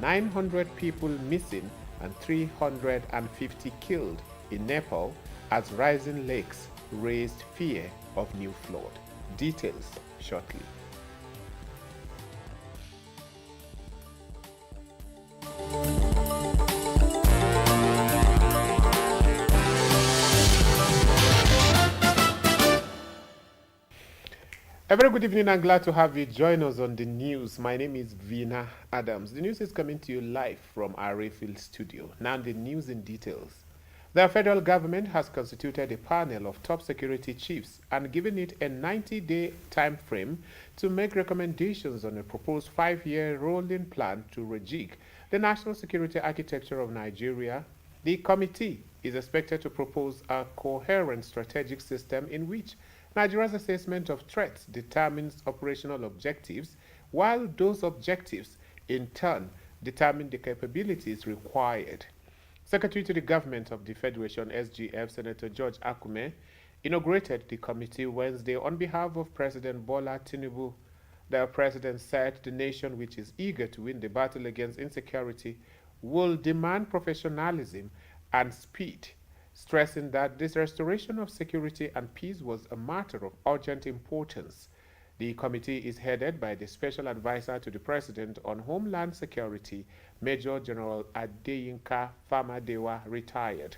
900 people missing and 350 killed in Nepal as rising lakes raised fear of new flood. Details shortly. A very good evening and glad to have you join us on the news. My name is Vina Adams. The news is coming to you live from our Rayfield studio. Now the news in details. The federal government has constituted a panel of top security chiefs and given it a 90-day time frame to make recommendations on a proposed 5-year rolling plan to rejig the national security architecture of Nigeria. The committee is expected to propose a coherent strategic system in which Nigeria's assessment of threats determines operational objectives, while those objectives, in turn, determine the capabilities required. Secretary to the Government of the Federation, SGF, Senator George Akume, inaugurated the committee Wednesday on behalf of President Bola Tinubu. The president said the nation, which is eager to win the battle against insecurity, will demand professionalism and speed, stressing that this restoration of security and peace was a matter of urgent importance. The committee is headed by the Special Advisor to the President on Homeland Security, Major General Adeyinka Famadewa, retired.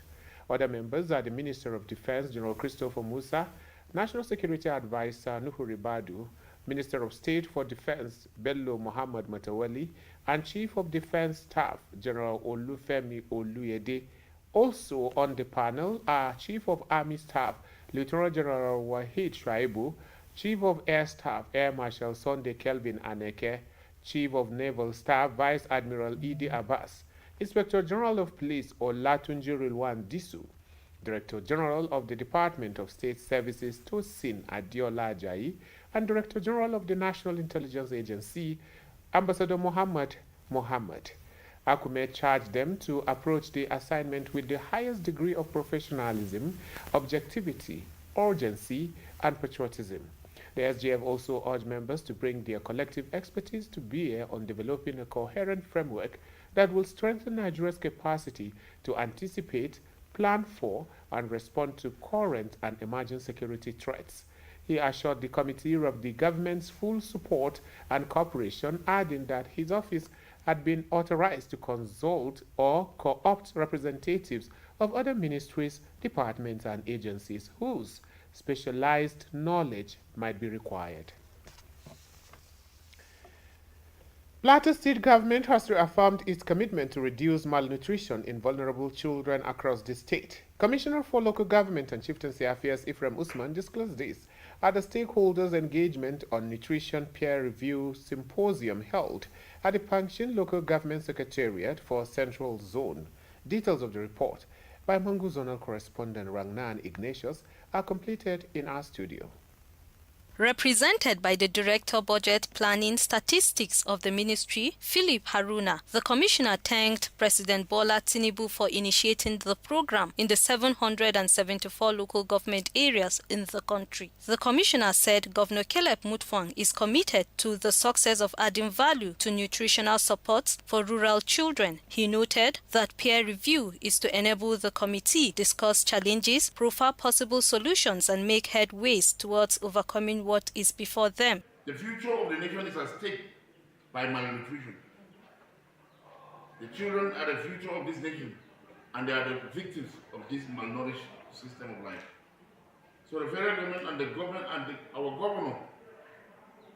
Other members are the Minister of Defense, General Christopher Musa, National Security Advisor Nuhu Ribadu, Minister of State for Defense, Bello Muhammad Matawali, and Chief of Defense Staff, General Olufemi Oluyede. Also on the panel are Chief of Army Staff, Lieutenant General Wahid Shaibu, Chief of Air Staff, Air Marshal Sunday Kelvin Aneke, Chief of Naval Staff, Vice Admiral Idi Abbas, Inspector General of Police Olatunji Rilwan Disu, Director General of the Department of State Services Tosin Adiola Ajayi, and Director General of the National Intelligence Agency, Ambassador Mohammed Mohammed. Akume charged them to approach the assignment with the highest degree of professionalism, objectivity, urgency, and patriotism. The SGF also urged members to bring their collective expertise to bear on developing a coherent framework that will strengthen Nigeria's capacity to anticipate, plan for, and respond to current and emerging security threats. He assured the committee of the government's full support and cooperation, adding that his office had been authorized to consult or co-opt representatives of other ministries, departments, and agencies whose specialized knowledge might be required. Plateau State government has reaffirmed its commitment to reduce malnutrition in vulnerable children across the state. Commissioner for Local Government and Chieftaincy Affairs Ephraim Usman disclosed this at the Stakeholders Engagement on Nutrition Peer Review Symposium held at the Pangshin Local Government Secretariat for Central Zone. Details of the report by Mangu Zonal Correspondent Rangnan Ignatius are completed in our studio. Represented by the Director Budget Planning Statistics of the Ministry, Philip Haruna, the Commissioner thanked President Bola Tinubu for initiating the program in the 774 local government areas in the country. The Commissioner said Governor Caleb Mutfwang is committed to the success of adding value to nutritional supports for rural children. He noted that peer review is to enable the committee discuss challenges, profile possible solutions, and make headways towards overcoming what is before them. The future of the nation is at stake by malnutrition. The children are the future of this nation, and they are the victims of this malnourished system of life. So the federal government and the government and our governor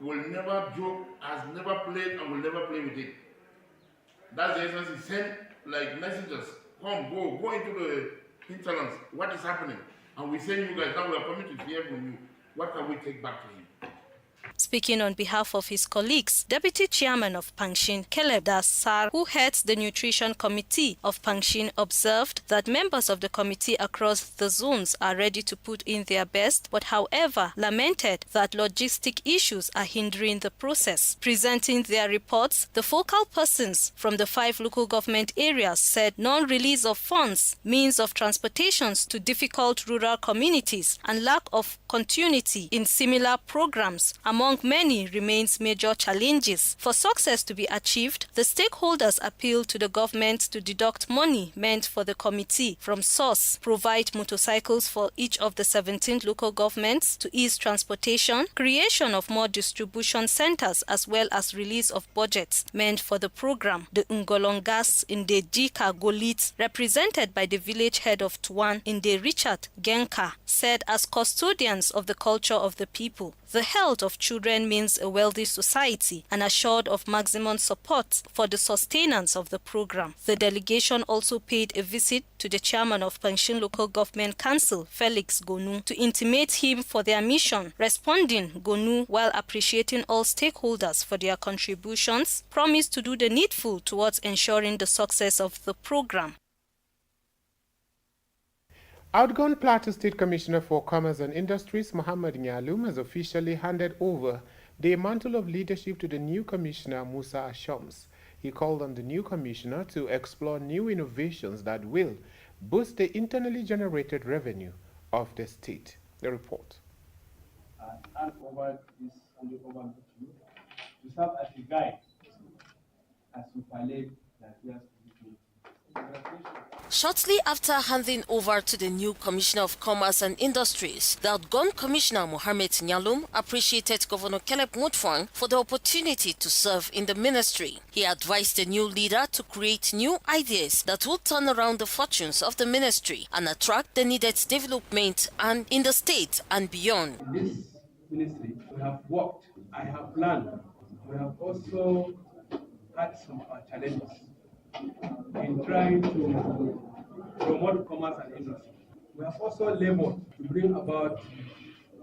will never joke, has never played, and will never play with it. That's the essence. He sent like messengers, come, go into the hinterlands. What is happening? And we send you guys, now we are coming to hear from you. What can we take back to him? Speaking on behalf of his colleagues, Deputy Chairman of Pangshin, Caleb Dassar, who heads the Nutrition Committee of Pangshin, observed that members of the committee across the zones are ready to put in their best, but however lamented that logistic issues are hindering the process. Presenting their reports, the focal persons from the 5 local government areas said non-release of funds, means of transportations to difficult rural communities, and lack of continuity in similar programs among among many, remains major challenges. For success to be achieved, the stakeholders appeal to the government to deduct money meant for the committee from source, provide motorcycles for each of the 17 local governments to ease transportation, creation of more distribution centers, as well as release of budgets meant for the program. The Ngolongas in the Jika Golit, represented by the village head of Tuan in the Richard Genka, said as custodians of the culture of the people, the health of children means a wealthy society and assured of maximum support for the sustenance of the program. The delegation also paid a visit to the chairman of Pangshin Local Government Council, Felix Gonu, to intimate him for their mission. Responding, Gonu, while appreciating all stakeholders for their contributions, promised to do the needful towards ensuring the success of the program. Outgone Plateau State Commissioner for Commerce and Industries, Muhammad Nyalum, has officially handed over the mantle of leadership to the new commissioner, Musa Ashoms. He called on the new commissioner to explore new innovations that will boost the internally generated revenue of the state. The report. Hand over this handover to you to serve as a guide as you palliate Nigeria's Shortly after handing over to the new Commissioner of Commerce and Industries, the outgone Commissioner Mohamed Nyalum appreciated Governor Caleb Mutfwang for the opportunity to serve in the ministry. He advised the new leader to create new ideas that will turn around the fortunes of the ministry and attract the needed development and in the state and beyond. In this ministry, we have worked, I have planned, we have also had some challenges in trying to promote commerce and industry. We have also labored to bring about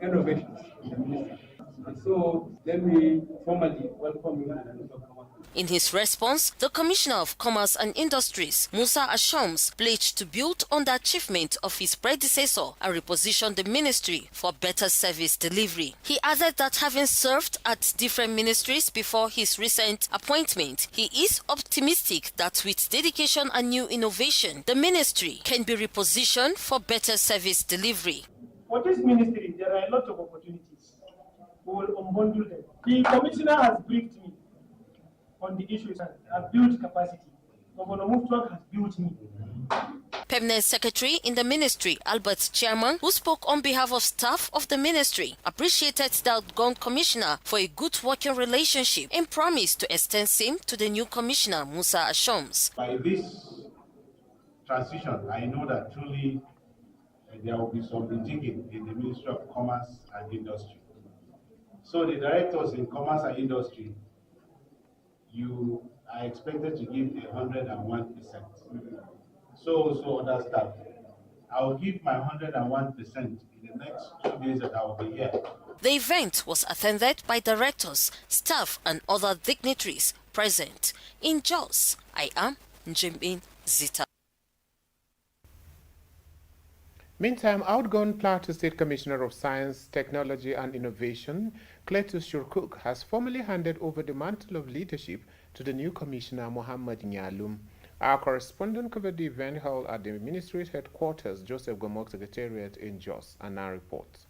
innovations in the ministry. And so let me formally welcome you to the Ministry of Commerce. In his response, the Commissioner of Commerce and Industries, Musa Ashoms, pledged to build on the achievement of his predecessor and reposition the ministry for better service delivery. He added that having served at different ministries before his recent appointment, he is optimistic that with dedication and new innovation, the ministry can be repositioned for better service delivery. For this ministry, there are a lot of opportunities. We will unbundle them. The commissioner has briefed me on the issues and I've built capacity. Governor Mutfwang has built me. Permanent Secretary in the ministry, Albert Chairman, who spoke on behalf of staff of the ministry, appreciated the outgone commissioner for a good working relationship and promised to extend same to the new commissioner, Musa Ashoms. By this transition, I know that truly there will be some rethinking in the Ministry of Commerce and Industry. So the directors in Commerce and Industry, you are expected to give 101%. So other staff. I will give my 101% in the next 2 days that I will be here. The event was attended by directors, staff and other dignitaries present. In Jos, I am Njimbin Zita. Meantime, outgone Plateau State Commissioner of Science, Technology and Innovation, Cletus Shurkuk, has formally handed over the mantle of leadership to the new Commissioner, Mohamed Nyalum. Our correspondent covered the event held at the ministry's headquarters, Joseph Gomok Secretariat in Jos, and now reports.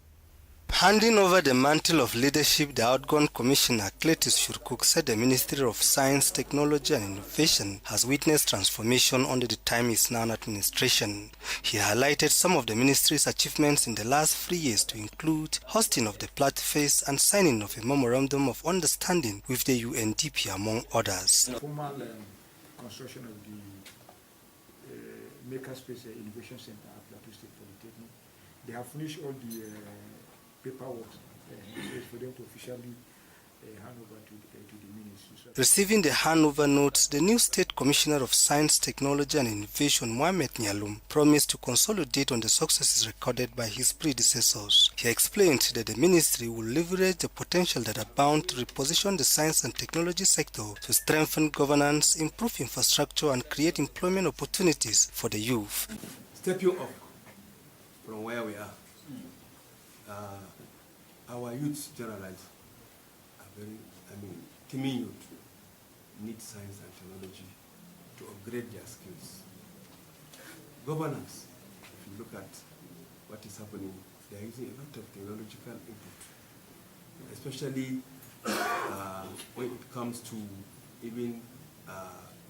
Handing over the mantle of leadership, the outgone Commissioner Cletus Shurkuk said the Ministry of Science, Technology and Innovation has witnessed transformation under the time is now administration. He highlighted some of the ministry's achievements in the last 3 years to include hosting of the Platface and signing of a memorandum of understanding with the UNDP, among others. Formal construction of the Makerspace Innovation Center at Plateau State Polytechnic. They have finished all the paperwork for them to officially hand over to the ministry. Receiving the handover notes, the new State Commissioner of Science, Technology and Innovation, Mohamed Nyalum, promised to consolidate on the successes recorded by his predecessors. He explained that the ministry will leverage the potential that abound to reposition the science and technology sector to strengthen governance, improve infrastructure and create employment opportunities for the youth. Stepping up from where we are. Our youths generalized are very, teeming youth need science and technology to upgrade their skills. Governance, if you look at what is happening, they are using a lot of technological input especially when it comes to even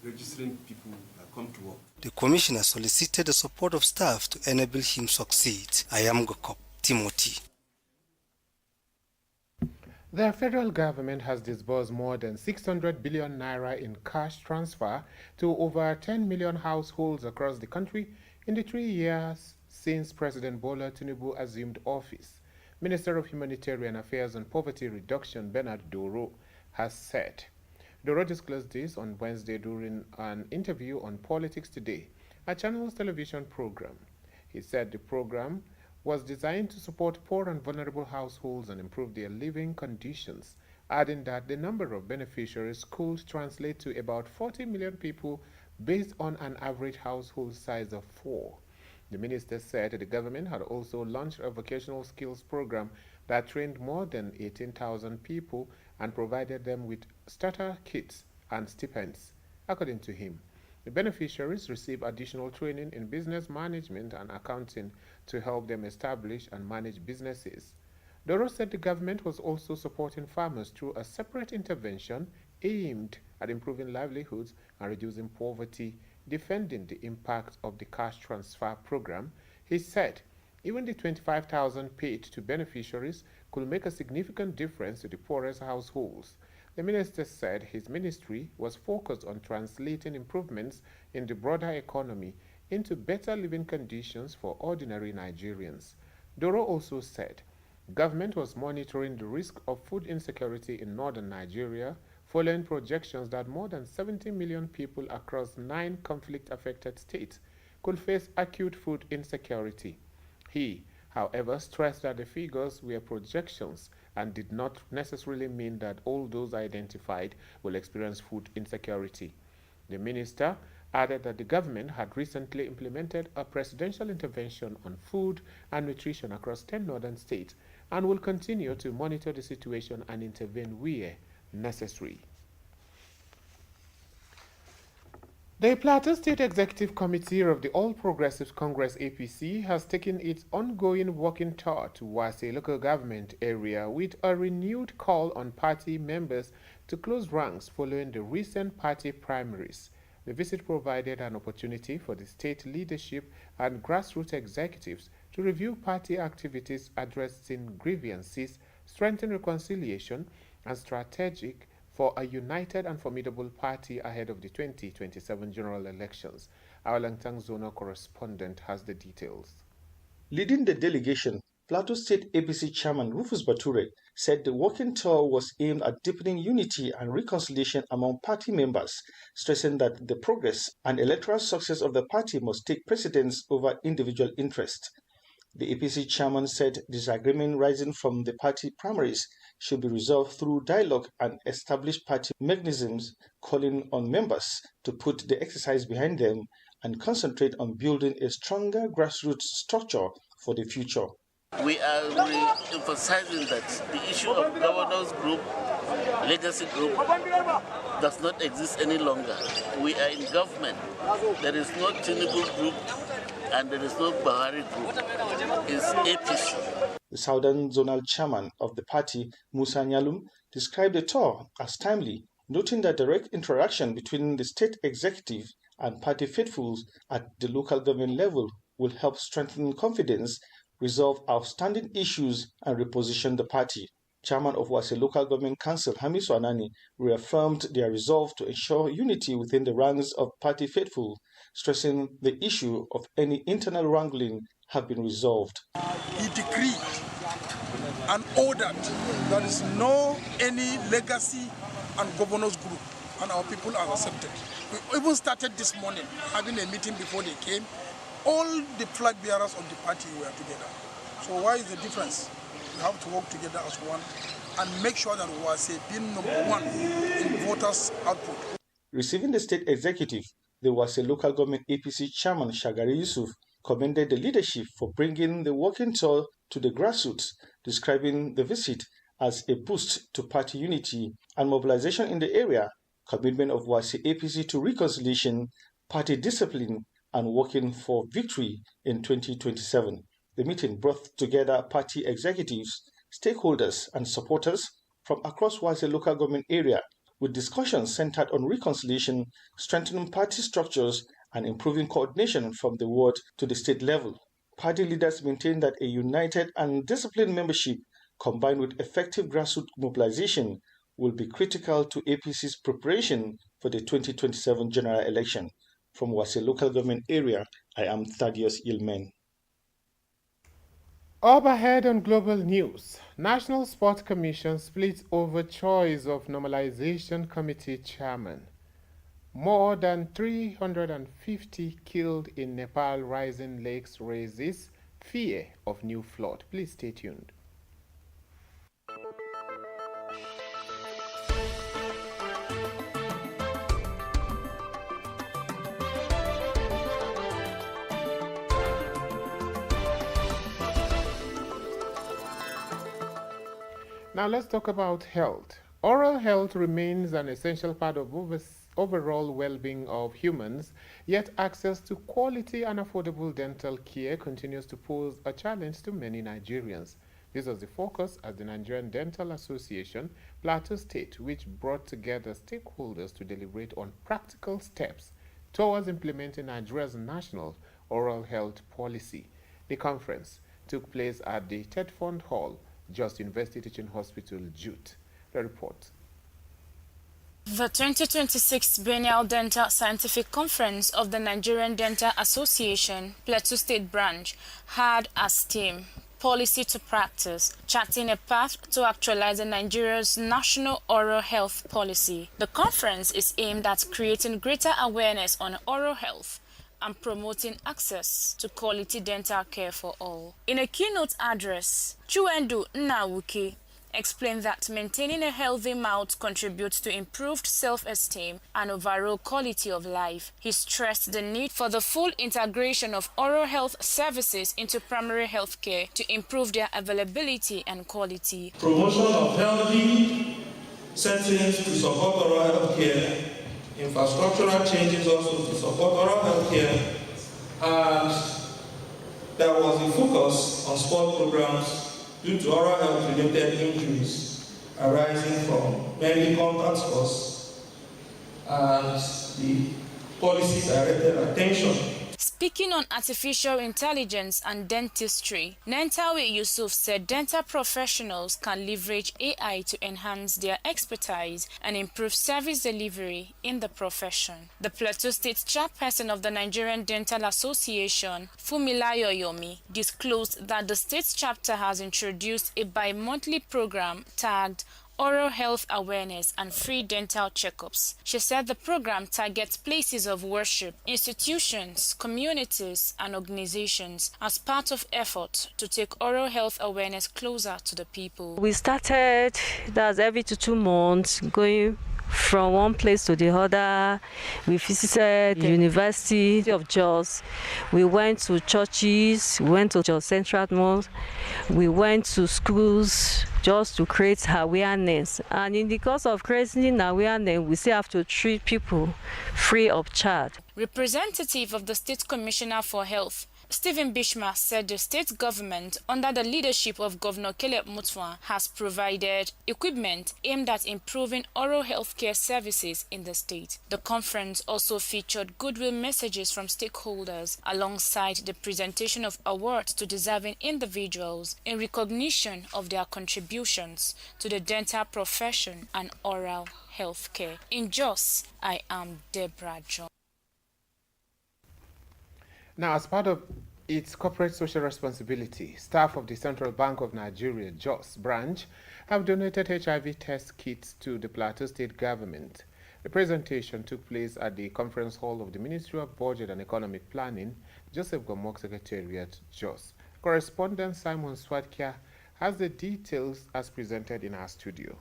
registering people that come to work. The commissioner solicited the support of staff to enable him succeed. I am Gokop Timothy. The federal government has disbursed more than 600 billion naira in cash transfer to over 10 million households across the country in the 3 years since President Bola Tinubu assumed office. Minister of Humanitarian Affairs and Poverty Reduction Bernard Doro has said. Doro disclosed this on Wednesday during an interview on Politics Today, a Channels television program. He said the program was designed to support poor and vulnerable households and improve their living conditions, adding that the number of beneficiaries could translate to about 40 million people based on an average household size of 4. The minister said the government had also launched a vocational skills program that trained more than 18,000 people and provided them with starter kits and stipends. According to him, the beneficiaries receive additional training in business management and accounting to help them establish and manage businesses. Doro said the government was also supporting farmers through a separate intervention aimed at improving livelihoods and reducing poverty. Defending the impact of the cash transfer program, he said even the 25,000 paid to beneficiaries could make a significant difference to the poorest households. The minister said his ministry was focused on translating improvements in the broader economy into better living conditions for ordinary Nigerians. Doro also said government was monitoring the risk of food insecurity in northern Nigeria following projections that more than 70 million people across 9 conflict-affected states could face acute food insecurity. He, however, stressed that the figures were projections and did not necessarily mean that all those identified will experience food insecurity. The minister added that the government had recently implemented a presidential intervention on food and nutrition across 10 northern states and will continue to monitor the situation and intervene where necessary. The Plateau State Executive Committee of the All Progressives Congress APC has taken its ongoing walking tour to Wase local government area with a renewed call on party members to close ranks following the recent party primaries. The visit provided an opportunity for the state leadership and grassroots executives to review party activities addressing grievances, strengthen reconciliation, and strategic for a united and formidable party ahead of the 2027 general elections. Our Langtang Zonal correspondent has the details. Leading the delegation, Plateau State APC Chairman Rufus Bature said the walking tour was aimed at deepening unity and reconciliation among party members, stressing that the progress and electoral success of the party must take precedence over individual interest. The APC chairman said disagreement rising from the party primaries should be resolved through dialogue and establish party mechanisms, calling on members to put the exercise behind them and concentrate on building a stronger grassroots structure for the future. We are re-emphasizing that the issue of governance group, legacy group, does not exist any longer. We are in government. There is no Tinubu group and there is no Buhari group. It's APC. The Southern Zonal Chairman of the party, Musa Nyalum, described the tour as timely, noting that direct interaction between the state executive and party faithfuls at the local government level will help strengthen confidence, resolve outstanding issues, and reposition the party. Chairman of Wase Local Government Council, Hamisu Anani, reaffirmed their resolve to ensure unity within the ranks of party faithful, stressing the issue of any internal wrangling have been resolved. He decreed and ordered there is no any legacy and governors group, and our people are accepted. We even started this morning having a meeting before they came. All the flag bearers of the party were together. So why is the difference? We have to work together as one and make sure that we are being number one in voters' output. Receiving the state executive, the Wase Local Government APC Chairman Shagari Yusuf commended the leadership for bringing the walking tour to the grassroots, describing the visit as a boost to party unity and mobilization in the area, commitment of Wase APC to reconciliation, party discipline, and working for victory in 2027. The meeting brought together party executives, stakeholders and supporters from across Wase local government area, with discussions centered on reconciliation, strengthening party structures, and improving coordination from the ward to the state level. Party leaders maintain that a united and disciplined membership combined with effective grassroots mobilization will be critical to APC's preparation for the 2027 general election. From Wase local government area, I am Thaddeus Ilmen. Up ahead on global news, National Sports Commission splits over choice of normalization committee chairman. More than 350 killed in Nepal rising lakes raises fear of new flood. Please stay tuned. Now let's talk about health. Oral health remains an essential part of overall well-being of humans, yet access to quality and affordable dental care continues to pose a challenge to many Nigerians. This was the focus at the Nigerian Dental Association, Plateau State, which brought together stakeholders to deliberate on practical steps towards implementing Nigeria's national oral health policy. The conference took place at the Tedford Hall, Just University Teaching Hospital, Jute. The report. The 2026 Biennial Dental Scientific Conference of the Nigerian Dental Association, Plateau State Branch, had as theme Policy to Practice, charting a path to actualizing Nigeria's national oral health policy. The conference is aimed at creating greater awareness on oral health and promoting access to quality dental care for all. In a keynote address, Chuendu Nnawuke explained that maintaining a healthy mouth contributes to improved self-esteem and overall quality of life. He stressed the need for the full integration of oral health services into primary health care to improve their availability and quality. Promotion of healthy settings to support oral health care, infrastructural changes also to support oral health care, and there was a focus on sport programs due to oral health related injuries arising from mainly contact sports, and the policy directed attention. Speaking on artificial intelligence and dentistry, Nentawe Yusuf said dental professionals can leverage AI to enhance their expertise and improve service delivery in the profession. The Plateau State chairperson of the Nigerian Dental Association, Fumilayo Yomi, disclosed that the state's chapter has introduced a bi-monthly program tagged Oral Health Awareness and Free Dental Checkups. She said the program targets places of worship, institutions, communities, and organizations as part of efforts to take oral health awareness closer to the people. We started, that's every 2 months, going from one place to the other. We visited the University of Jos. We went to churches. We went to Jos Central Mosque. We went to schools just to create awareness. And in the course of creating awareness, we still have to treat people free of charge. Representative of the State Commissioner for Health, Stephen Bishma, said the state government, under the leadership of Governor Caleb Mutfwang, has provided equipment aimed at improving oral health care services in the state. The conference also featured goodwill messages from stakeholders alongside the presentation of awards to deserving individuals in recognition of their contributions to the dental profession and oral health care. In Jos, I am Deborah John. Now, as part of its corporate social responsibility, staff of the Central Bank of Nigeria, Jos branch, have donated HIV test kits to the Plateau State government. The presentation took place at the conference hall of the Ministry of Budget and Economic Planning, Joseph Gomok Secretariat, Jos. Correspondent Simon Swadkia has the details as presented in our studio.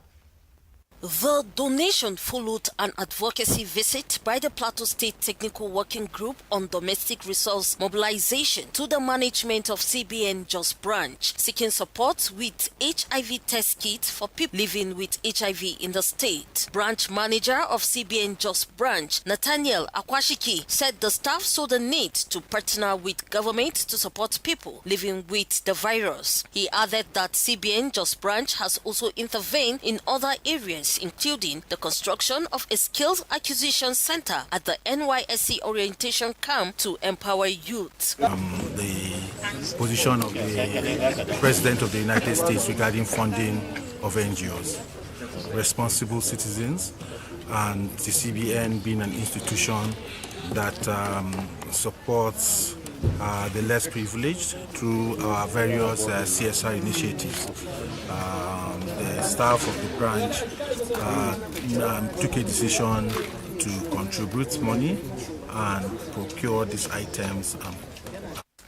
The donation followed an advocacy visit by the Plateau State Technical Working Group on Domestic Resource Mobilization to the management of CBN Jos branch, seeking support with HIV test kits for people living with HIV in the state. Branch manager of CBN Jos branch, Nathaniel Akwashiki, said the staff saw the need to partner with government to support people living with the virus. He added that CBN Jos branch has also intervened in other areas, including the construction of a skills acquisition center at the NYSC orientation camp to empower youth. The position of the President of the United States regarding funding of NGOs, responsible citizens, and the CBN being an institution that supports the less privileged through our various CSR initiatives. The staff of the branch took a decision to contribute money and procure these items.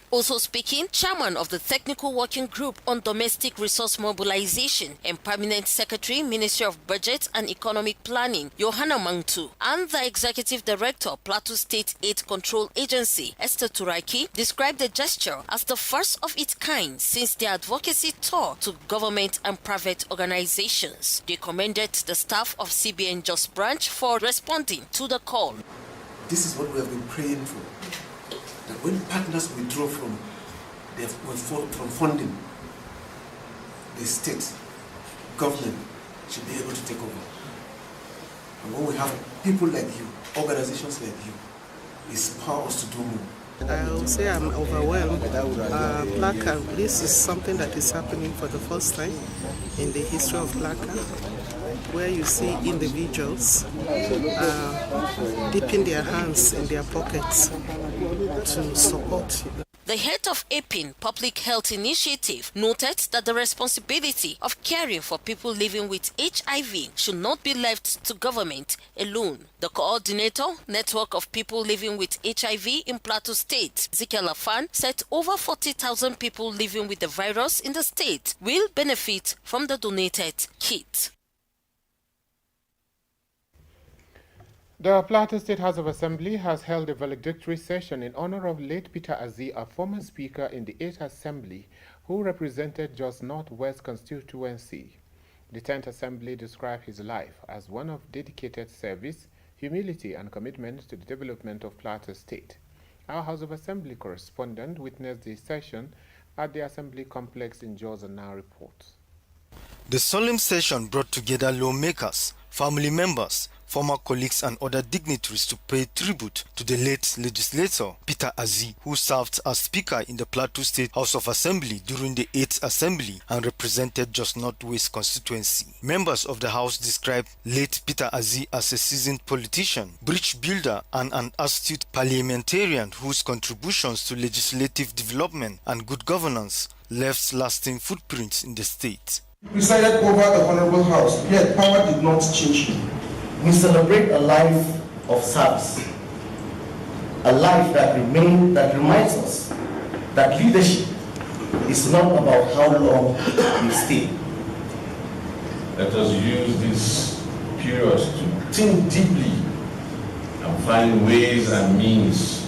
Also speaking, Chairman of the Technical Working Group on Domestic Resource Mobilization and Permanent Secretary, Ministry of Budget and Economic Planning, Johanna Mangtu, and the Executive Director, Plateau State Aid Control Agency, Esther Turaki, described the gesture as the first of its kind since their advocacy tour to government and private organizations. They commended the staff of CBN Jos branch for responding to the call. This is what we have been praying for. That when partners withdraw from funding, the state government should be able to take over. And when we have people like you, organizations like you, it empowers us to do more. I'll say I'm overwhelmed. Plaka, this is something that is happening for the first time in the history of Plaka, where you see individuals dipping their hands in their pockets to support. The head of APIN Public Health Initiative noted that the responsibility of caring for people living with HIV should not be left to government alone. The coordinator, Network of People Living with HIV in Plateau State, Ezekiel Afan, said over 40,000 people living with the virus in the state will benefit from the donated kit. The Plateau State House of Assembly has held a valedictory session in honor of late Peter Azzi, a former speaker in the 8th Assembly who represented Jos Northwest constituency. The 10th Assembly described his life as one of dedicated service, humility, and commitment to the development of Plateau State. Our House of Assembly correspondent witnessed the session at the Assembly complex in Jos and now reports. The solemn session brought together lawmakers, family members, former colleagues and other dignitaries to pay tribute to the late legislator Peter Azzi, who served as Speaker in the Plateau State House of Assembly during the 8th Assembly and represented Jos Northwest constituency. Members of the House described late Peter Azzi as a seasoned politician, bridge builder and an astute parliamentarian whose contributions to legislative development and good governance left lasting footprints in the state. He presided over the Honorable House, yet power did not change him. We celebrate a life of service, a life that reminds us that leadership is not about how long we stay. Let us use this period to think deeply and find ways and means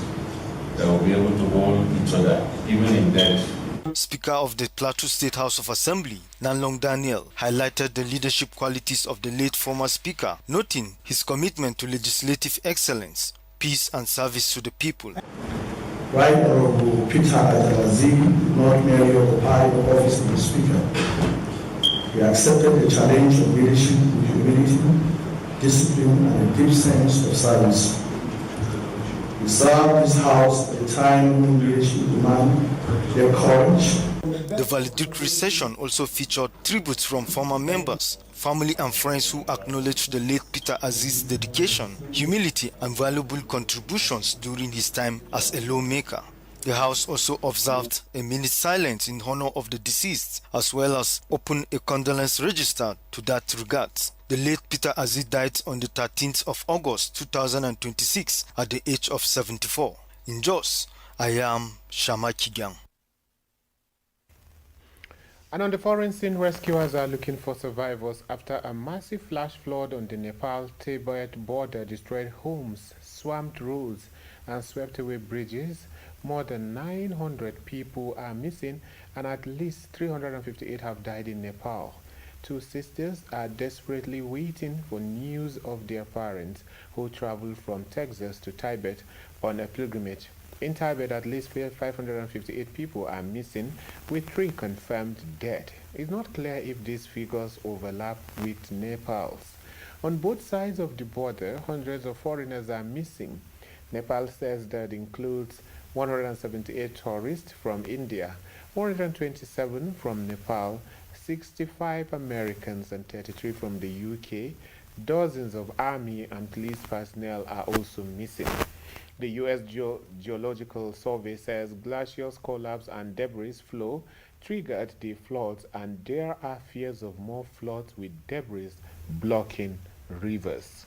that will be able to hold each other, even in death. Speaker of the Plateau State House of Assembly, Nanlong Daniel, highlighted the leadership qualities of the late former Speaker, noting his commitment to legislative excellence, peace and service to the people. Right Honorable Peter Azzi not merely occupied the office of the Speaker. He accepted the challenge of leadership with humility, discipline and a deep sense of service. He served his house at a time when leadership demanded their courage. The valedictory session also featured tributes from former members, family and friends who acknowledged the late Peter Azzi's dedication, humility and valuable contributions during his time as a lawmaker. The House also observed a minute silence in honor of the deceased, as well as opened a condolence register to that regard. The late Peter Azzi died on the 13th of August 2026 at the age of 74. In Jos, I am Shama Kigang. And on the foreign scene, rescuers are looking for survivors after a massive flash flood on the Nepal-Tibet border destroyed homes, swamped roads, and swept away bridges. More than 900 people are missing, and at least 358 have died in Nepal. Two sisters are desperately waiting for news of their parents who traveled from Texas to Tibet on a pilgrimage. In Tibet, at least 558 people are missing, with 3 confirmed dead. It's not clear if these figures overlap with Nepal's. On both sides of the border, hundreds of foreigners are missing. Nepal says that includes 178 tourists from India, 127 from Nepal, 65 Americans and 33 from the UK. Dozens of army and police personnel are also missing. The U.S. Geological Survey says glaciers collapse and debris flow triggered the floods, and there are fears of more floods with debris blocking rivers.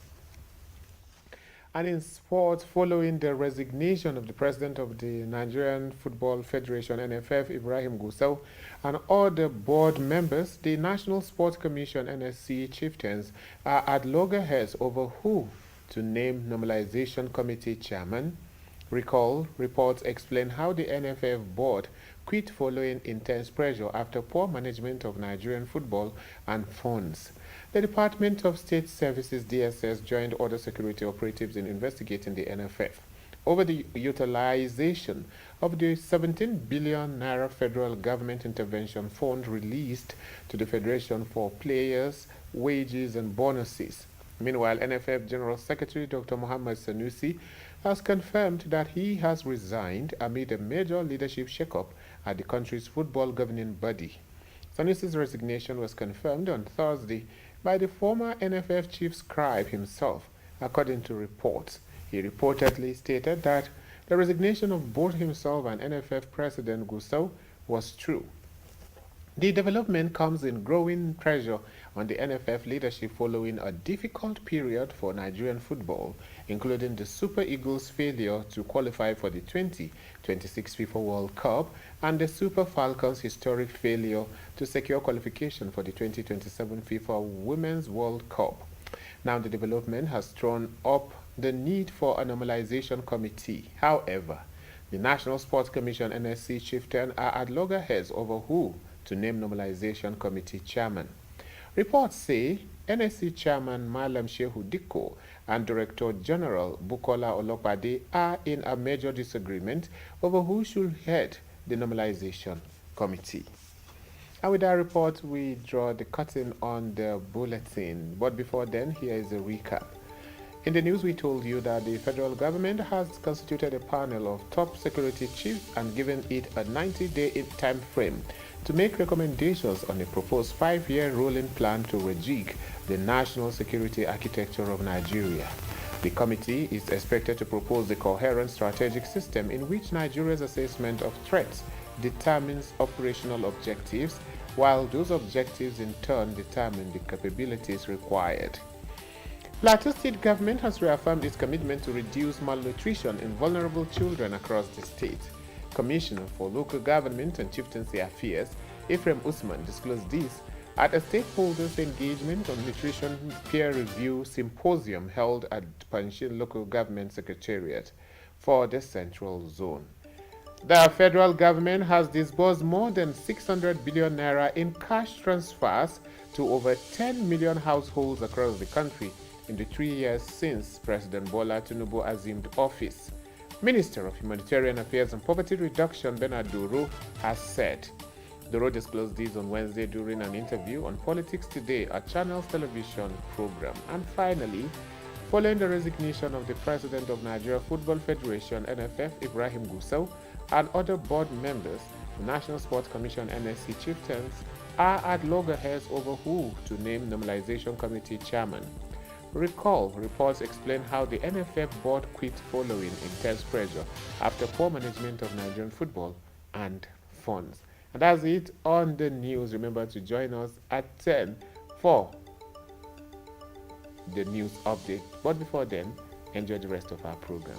And in sports, following the resignation of the president of the Nigerian Football Federation, NFF, Ibrahim Gusau, and other board members, the National Sports Commission, NSC chieftains, are at loggerheads over who to name Normalization Committee chairman. Recall, reports explain how the NFF board quit following intense pressure after poor management of Nigerian football and funds. The Department of State Services, DSS, joined other security operatives in investigating the NFF over the utilization of the 17 billion naira federal government intervention fund released to the Federation for players' wages and bonuses. Meanwhile, NFF General Secretary Dr. Muhammad Sanusi has confirmed that he has resigned amid a major leadership shakeup at the country's football governing body. Sanusi's resignation was confirmed on Thursday by the former NFF chief scribe himself, according to reports. He reportedly stated that the resignation of both himself and NFF President Gusau was true. The development comes in growing pressure on the NFF leadership following a difficult period for Nigerian football, including the Super Eagles' failure to qualify for the 2026 FIFA World Cup and the Super Falcons' historic failure to secure qualification for the 2027 FIFA Women's World Cup. Now, the development has thrown up the need for a normalization committee. However, the National Sports Commission NSC chieftain are at loggerheads over who to name Normalization Committee chairman. Reports say NSC chairman Malam Shehu Dikko and Director General Bukola Olopade are in a major disagreement over who should head the Normalization Committee. And with that report, we draw the curtain on the bulletin. But before then, here is a recap. In the news, we told you that the federal government has constituted a panel of top security chiefs and given it a 90-day time frame to make recommendations on a proposed 5-year rolling plan to rejig the national security architecture of Nigeria. The committee is expected to propose a coherent strategic system in which Nigeria's assessment of threats determines operational objectives, while those objectives in turn determine the capabilities required. Plateau State government has reaffirmed its commitment to reduce malnutrition in vulnerable children across the state. Commissioner for Local Government and Chieftaincy Affairs, Ephraim Usman, disclosed this at a stakeholders engagement on nutrition peer review symposium held at Panshin Local Government Secretariat for the Central Zone. The federal government has disbursed more than 600 billion naira in cash transfers to over 10 million households across the country in the 3 years since President Bola Tinubu assumed office. Minister of Humanitarian Affairs and Poverty Reduction Bernard Doro has said. Doro disclosed this on Wednesday during an interview on Politics Today, a Channels television program. And finally, following the resignation of the President of Nigeria Football Federation, NFF, Ibrahim Gusau, and other board members, the National Sports Commission NSC chieftains are at loggerheads over who to name Normalization Committee chairman. Recall, reports explain how the NFF board quit following intense pressure after poor management of Nigerian football and funds. And that's it on the news. Remember to join us at 10 for the news update. But before then, enjoy the rest of our program.